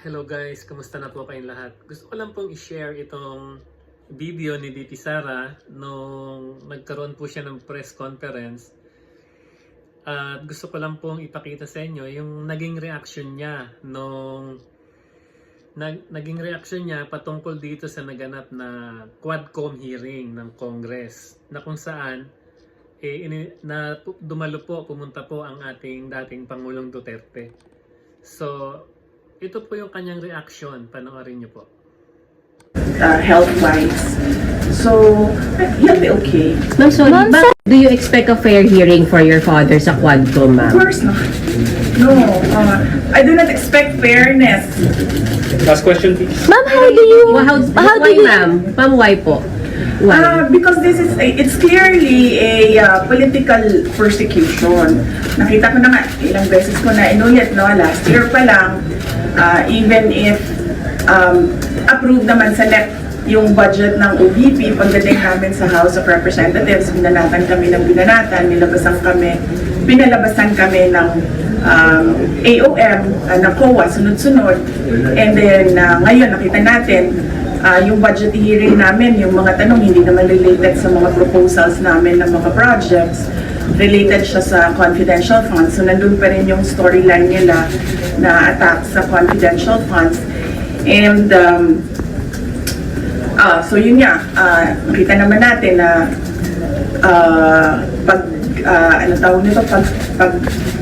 Hello guys, kumusta na po kayong lahat? Gusto ko lang pong i-share itong video ni DP Sara nung nagkaroon po siya ng press conference. At gusto ko lang pong ipakita sa inyo yung naging reaction niya naging reaction niya patungkol dito sa naganap na Quadcom hearing ng Congress na kung saan pumunta po ang ating dating Pangulong Duterte. So, ito po yung kanyang reaction. Panoorin niyo po. Health-wise. So, you'll be okay. Ma'am, sorry, do you expect a fair hearing for your father sa Quadcom, Of ma'am? course not. No, I do not expect fairness. Last question, please. Ma'am, how do you... How do you, ma'am? Ma'am, why po? Why? Because this is, it's clearly a political persecution. Nakita ko na nga, ilang beses ko na inulit, no? Last year pa lang, even if approved naman sa NEP yung budget ng OVP, pagdating namin sa House of Representatives, binanatan kami ng binanatan, pinalabasan kami ng AOM, ng COA, sunod-sunod. And then, ngayon, nakita natin, yung budget hearing namin, yung mga tanong, hindi naman related sa mga proposals namin ng mga projects, related siya sa confidential funds. So, nandun pa rin yung storyline nila na attack sa confidential funds. And, so yun nga, makita naman natin na pag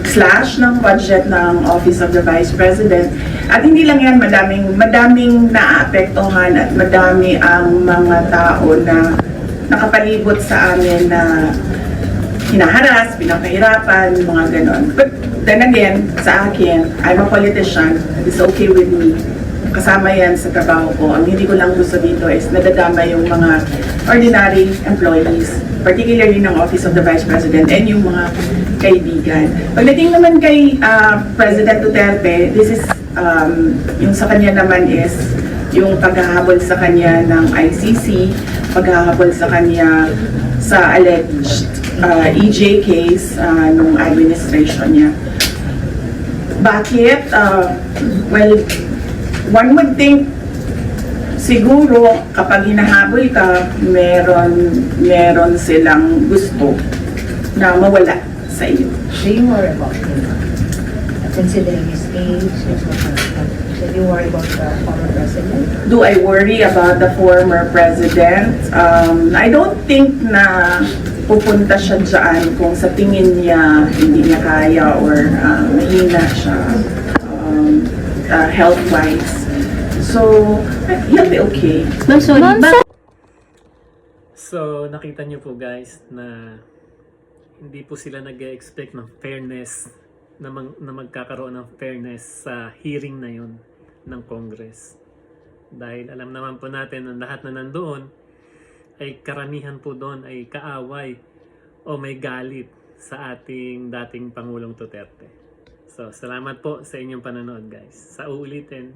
slash ng budget ng Office of the Vice President, at hindi lang yan, madaming naaapektuhan at madami ang mga tao na nakapalibot sa amin na hinaharas, pinapahirapan, mga ganon. But then again, sa akin, I'm a politician, it's okay with me. Kasama yan sa trabaho ko. Ang hindi ko lang gusto dito is nadadama yung mga ordinary employees, particularly ng Office of the Vice President and yung mga kaibigan. Pagdating naman kay President Duterte, this is, yung sa kanya naman is yung paghahabol sa kanya ng ICC, paghahabol sa kanya sa alleged EJ case nung administration niya. Bakit? Well, one would think siguro kapag hinahabol ka, meron silang gusto na mawala sa iyo. Do you worry about him? Considering his age, do you worry about the former president? Do I worry about the former president? I don't think na pupunta siya dyan kung sa tingin niya hindi niya kaya or mahina siya health-wise. So, you'll be okay. Ma'am, sorry, So, nakita niyo po guys na hindi po sila nag-expect ng fairness na magkakaroon ng fairness sa hearing na yun ng Congress. Dahil alam naman po natin na lahat na nandoon ay karamihan po doon ay kaaway o may galit sa ating dating Pangulong Duterte. So, salamat po sa inyong panonood guys. Sa uulitin,